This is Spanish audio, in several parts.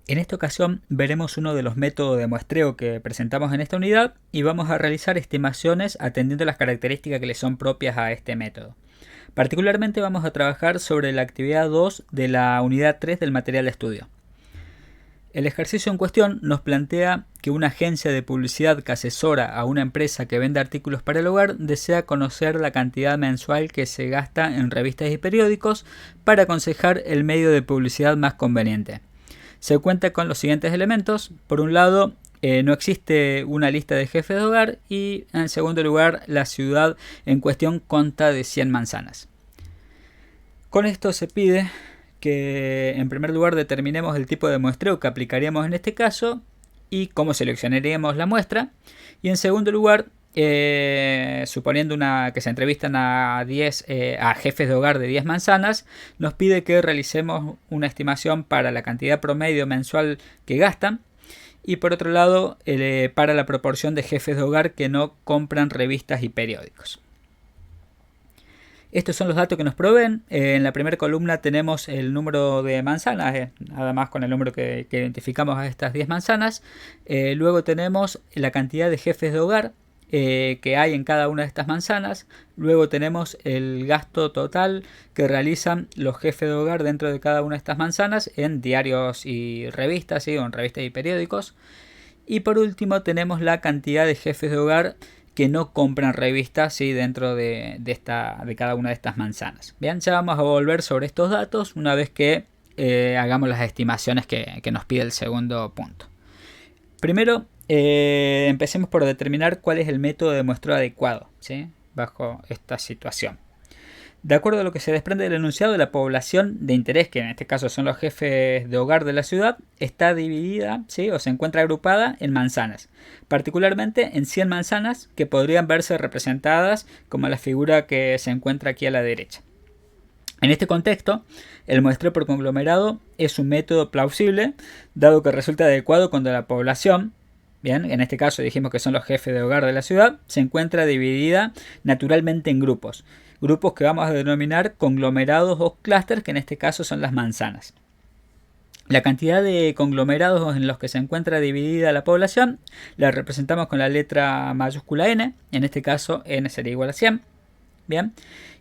En esta ocasión veremos uno de los métodos de muestreo que presentamos en esta unidad y vamos a realizar estimaciones atendiendo las características que le son propias a este método. Particularmente vamos a trabajar sobre la actividad 2 de la unidad 3 del material de estudio. El ejercicio en cuestión nos plantea que una agencia de publicidad que asesora a una empresa que vende artículos para el hogar desea conocer la cantidad mensual que se gasta en revistas y periódicos para aconsejar el medio de publicidad más conveniente. Se cuenta con los siguientes elementos. Por un lado, no existe una lista de jefes de hogar y en segundo lugar, la ciudad en cuestión consta de 100 manzanas. Con esto se pide que en primer lugar determinemos el tipo de muestreo que aplicaríamos en este caso y cómo seleccionaríamos la muestra. Y en segundo lugar, suponiendo que se entrevistan a jefes de hogar de 10 manzanas, nos pide que realicemos una estimación para la cantidad promedio mensual que gastan y por otro lado para la proporción de jefes de hogar que no compran revistas y periódicos. Estos son los datos que nos proveen. En la primera columna tenemos el número de manzanas, nada más con el número que identificamos a estas 10 manzanas. Luego tenemos la cantidad de jefes de hogar que hay en cada una de estas manzanas. Luego tenemos el gasto total que realizan los jefes de hogar dentro de cada una de estas manzanas en diarios y revistas, ¿sí? O en revistas y periódicos. Y por último tenemos la cantidad de jefes de hogar que no compran revistas, ¿sí? Dentro de cada una de estas manzanas. Bien, ya vamos a volver sobre estos datos una vez que hagamos las estimaciones que nos pide el segundo punto. Primero, empecemos por determinar cuál es el método de muestreo adecuado, ¿sí? Bajo esta situación. De acuerdo a lo que se desprende del enunciado, la población de interés, que en este caso son los jefes de hogar de la ciudad, está dividida, ¿sí? O se encuentra agrupada en manzanas, particularmente en 100 manzanas que podrían verse representadas como la figura que se encuentra aquí a la derecha. En este contexto, el muestreo por conglomerado es un método plausible, dado que resulta adecuado cuando la población, bien, en este caso dijimos que son los jefes de hogar de la ciudad, se encuentra dividida naturalmente en grupos que vamos a denominar conglomerados o clústeres, que en este caso son las manzanas. La cantidad de conglomerados en los que se encuentra dividida la población la representamos con la letra mayúscula n, en este caso n sería igual a 100. Bien,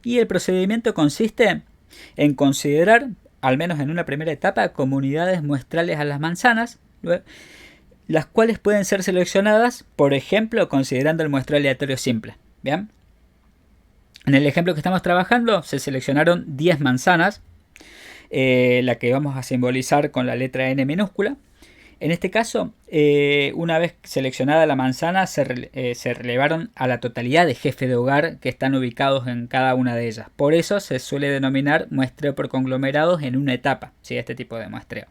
y el procedimiento consiste en considerar, al menos en una primera etapa, comunidades muestrales a las manzanas, las cuales pueden ser seleccionadas, por ejemplo, considerando el muestreo aleatorio simple. Bien. En el ejemplo que estamos trabajando se seleccionaron 10 manzanas, la que vamos a simbolizar con la letra n minúscula. En este caso, una vez seleccionada la manzana, se relevaron a la totalidad de jefes de hogar que están ubicados en cada una de ellas. Por eso se suele denominar muestreo por conglomerados en una etapa, ¿sí? Este tipo de muestreo.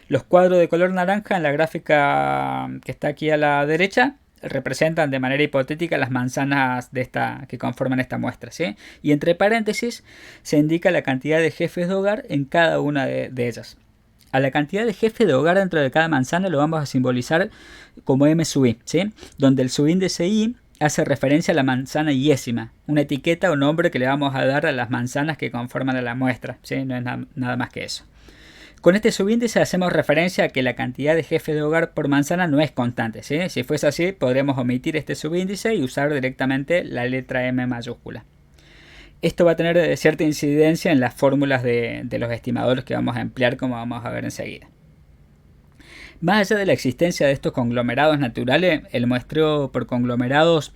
Los cuadros de color naranja en la gráfica que está aquí a la derecha representan de manera hipotética las manzanas que conforman esta muestra, ¿sí? Y entre paréntesis se indica la cantidad de jefes de hogar en cada una de ellas. A la cantidad de jefes de hogar dentro de cada manzana lo vamos a simbolizar como M sub i, ¿sí? Donde el subíndice i hace referencia a la manzana iésima, una etiqueta o nombre que le vamos a dar a las manzanas que conforman a la muestra, ¿sí? No es nada más que eso. Con este subíndice hacemos referencia a que la cantidad de jefes de hogar por manzana no es constante, ¿sí? Si fuese así, podremos omitir este subíndice y usar directamente la letra M mayúscula. Esto va a tener cierta incidencia en las fórmulas de los estimadores que vamos a emplear, como vamos a ver enseguida. Más allá de la existencia de estos conglomerados naturales, el muestreo por conglomerados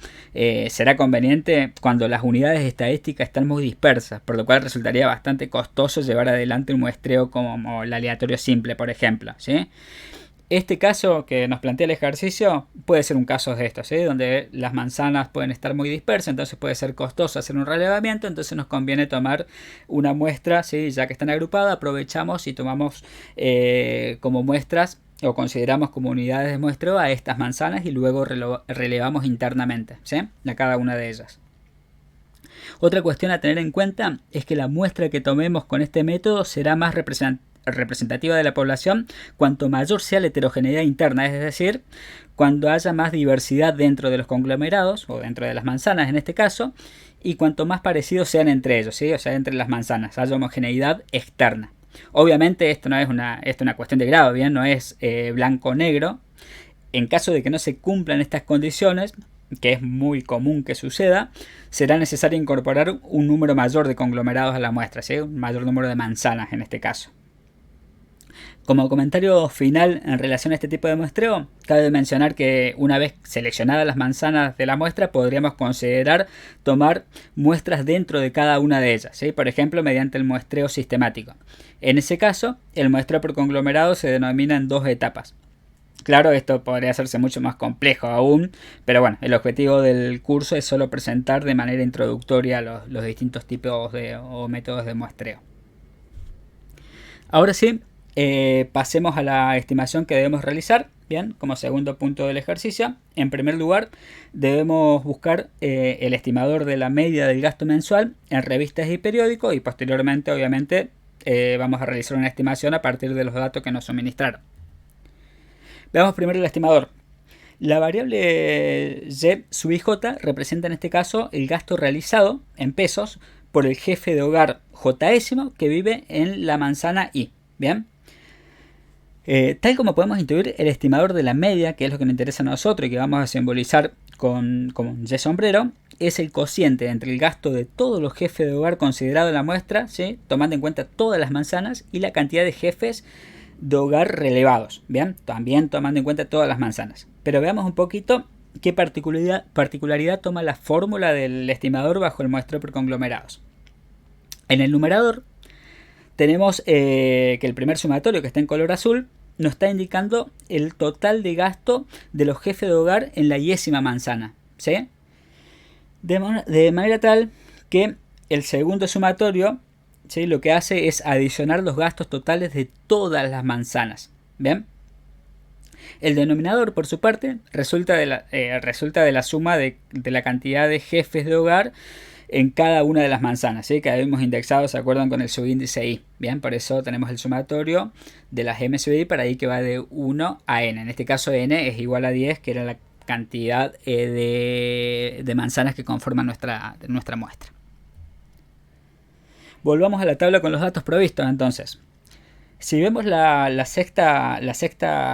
será conveniente cuando las unidades estadísticas están muy dispersas, por lo cual resultaría bastante costoso llevar adelante un muestreo como el aleatorio simple, por ejemplo, ¿sí? Este caso que nos plantea el ejercicio puede ser un caso de estos, ¿sí? Donde las manzanas pueden estar muy dispersas, entonces puede ser costoso hacer un relevamiento, entonces nos conviene tomar una muestra, ¿sí? Ya que están agrupadas, aprovechamos y tomamos como muestras o consideramos como unidades de muestreo a estas manzanas y luego relevamos internamente, ¿sí? A cada una de ellas. Otra cuestión a tener en cuenta es que la muestra que tomemos con este método será más representativa de la población cuanto mayor sea la heterogeneidad interna, es decir, cuando haya más diversidad dentro de los conglomerados o dentro de las manzanas en este caso, y cuanto más parecidos sean entre ellos, ¿sí? O sea, entre las manzanas, haya homogeneidad externa. Obviamente esto no es una cuestión de grado, ¿bien? No es blanco o negro. En caso de que no se cumplan estas condiciones, que es muy común que suceda, será necesario incorporar un número mayor de conglomerados a la muestra, ¿sí? Un mayor número de manzanas en este caso. Como comentario final en relación a este tipo de muestreo, cabe mencionar que una vez seleccionadas las manzanas de la muestra, podríamos considerar tomar muestras dentro de cada una de ellas, ¿sí? Por ejemplo, mediante el muestreo sistemático. En ese caso, el muestreo por conglomerado se denomina en 2 etapas. Claro, esto podría hacerse mucho más complejo aún, pero bueno, el objetivo del curso es solo presentar de manera introductoria los distintos tipos o métodos de muestreo. Ahora sí, pasemos a la estimación que debemos realizar. Bien, como segundo punto del ejercicio, en primer lugar debemos buscar el estimador de la media del gasto mensual en revistas y periódicos, y posteriormente obviamente vamos a realizar una estimación a partir de los datos que nos suministraron. Veamos primero el estimador. La variable Y sub IJ representa en este caso el gasto realizado en pesos por el jefe de hogar J que vive en la manzana I. Bien. Tal como podemos intuir, el estimador de la media, que es lo que nos interesa a nosotros y que vamos a simbolizar con Y sombrero, es el cociente entre el gasto de todos los jefes de hogar considerados en la muestra, ¿sí? Tomando en cuenta todas las manzanas, y la cantidad de jefes de hogar relevados, bien, también tomando en cuenta todas las manzanas. Pero veamos un poquito qué particularidad toma la fórmula del estimador bajo el muestreo por conglomerados. En el numerador tenemos que el primer sumatorio, que está en color azul, nos está indicando el total de gasto de los jefes de hogar en la yésima manzana, ¿sí? De manera tal que el segundo sumatorio, ¿sí?, lo que hace es adicionar los gastos totales de todas las manzanas. ¿Bien? El denominador, por su parte, resulta de la suma de la cantidad de jefes de hogar en cada una de las manzanas, ¿sí?, que habíamos indexado, ¿se acuerdan?, con el subíndice I. Bien, por eso tenemos el sumatorio de las M sub I para I, que va de 1 a n. En este caso n es igual a 10, que era la cantidad de manzanas que conforman nuestra muestra. Volvamos a la tabla con los datos provistos entonces. Si vemos la sexta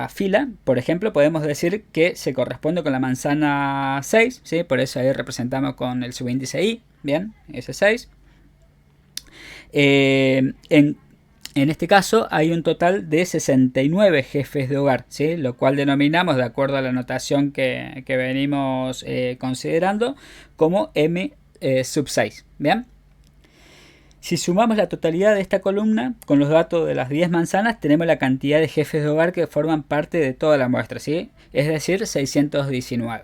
fila, por ejemplo, podemos decir que se corresponde con la manzana 6, ¿sí? Por eso ahí representamos con el subíndice I, bien, ese 6. En este caso hay un total de 69 jefes de hogar, ¿sí?, lo cual denominamos, de acuerdo a la notación que venimos considerando, como M sub 6, ¿bien? Si sumamos la totalidad de esta columna con los datos de las 10 manzanas, tenemos la cantidad de jefes de hogar que forman parte de toda la muestra, ¿sí?, es decir, 619.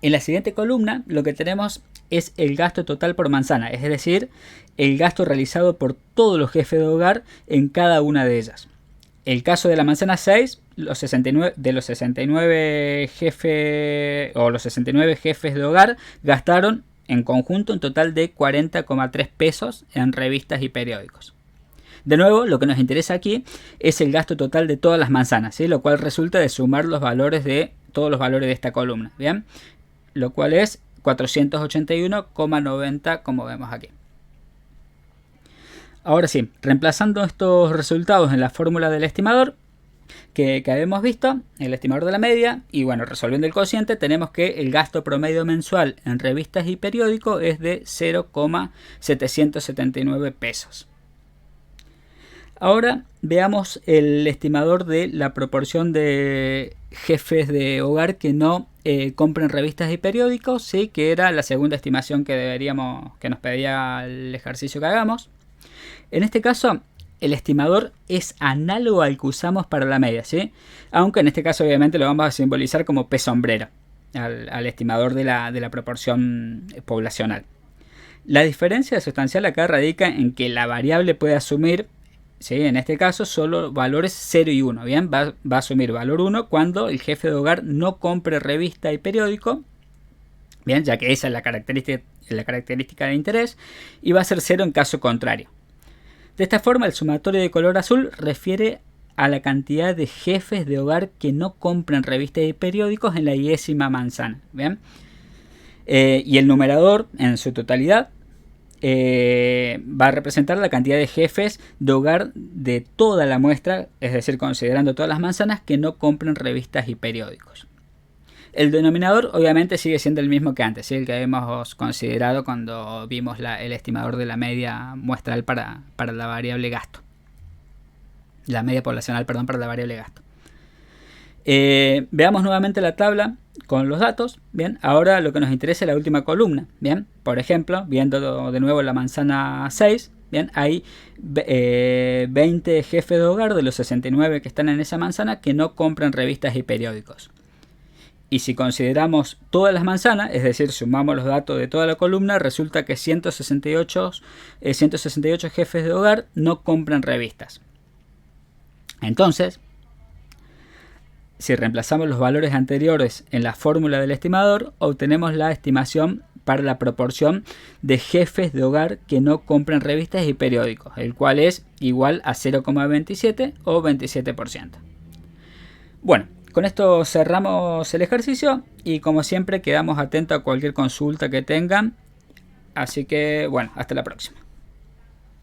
En la siguiente columna lo que tenemos es el gasto total por manzana, es decir, el gasto realizado por todos los jefes de hogar en cada una de ellas. El caso de la manzana 6, de los 69 jefes de hogar gastaron en conjunto un total de 40,3 pesos en revistas y periódicos. De nuevo, lo que nos interesa aquí es el gasto total de todas las manzanas, ¿sí?, lo cual resulta de sumar los valores de todos los valores de esta columna, ¿bien?, lo cual es 481,90, como vemos aquí. Ahora sí, reemplazando estos resultados en la fórmula del estimador que habíamos visto, el estimador de la media, y bueno, resolviendo el cociente, tenemos que el gasto promedio mensual en revistas y periódicos es de 0,779 pesos. Ahora veamos el estimador de la proporción de jefes de hogar que no compren revistas y periódicos, ¿sí?, que era la segunda estimación que nos pedía el ejercicio que hagamos. En este caso, el estimador es análogo al que usamos para la media, ¿sí?, aunque en este caso obviamente lo vamos a simbolizar como P sombrero al estimador de la proporción poblacional. La diferencia sustancial acá radica en que la variable puede asumir, ¿sí?, en este caso solo valores 0 y 1, ¿bien? Va a asumir valor 1 cuando el jefe de hogar no compre revista y periódico, bien, ya que esa es la característica de interés, y va a ser 0 en caso contrario. De esta forma, el sumatorio de color azul refiere a la cantidad de jefes de hogar que no compran revistas y periódicos en la décima manzana, ¿bien? Y el numerador en su totalidad va a representar la cantidad de jefes de hogar de toda la muestra, es decir, considerando todas las manzanas que no compren revistas y periódicos. El denominador obviamente sigue siendo el mismo que antes, ¿sí? El que habíamos considerado cuando vimos el estimador de la media muestral para la variable gasto. La media poblacional, perdón, para la variable gasto. Veamos nuevamente la tabla con los datos. Bien, ahora lo que nos interesa es la última columna. Bien, por ejemplo, viendo de nuevo la manzana 6, bien, hay 20 jefes de hogar de los 69 que están en esa manzana que no compran revistas y periódicos. Y si consideramos todas las manzanas, es decir, sumamos los datos de toda la columna, resulta que 168 jefes de hogar no compran revistas. Entonces, si reemplazamos los valores anteriores en la fórmula del estimador, obtenemos la estimación para la proporción de jefes de hogar que no compran revistas y periódicos, el cual es igual a 0,27 o 27%. Bueno, con esto cerramos el ejercicio y como siempre quedamos atentos a cualquier consulta que tengan. Así que bueno, hasta la próxima.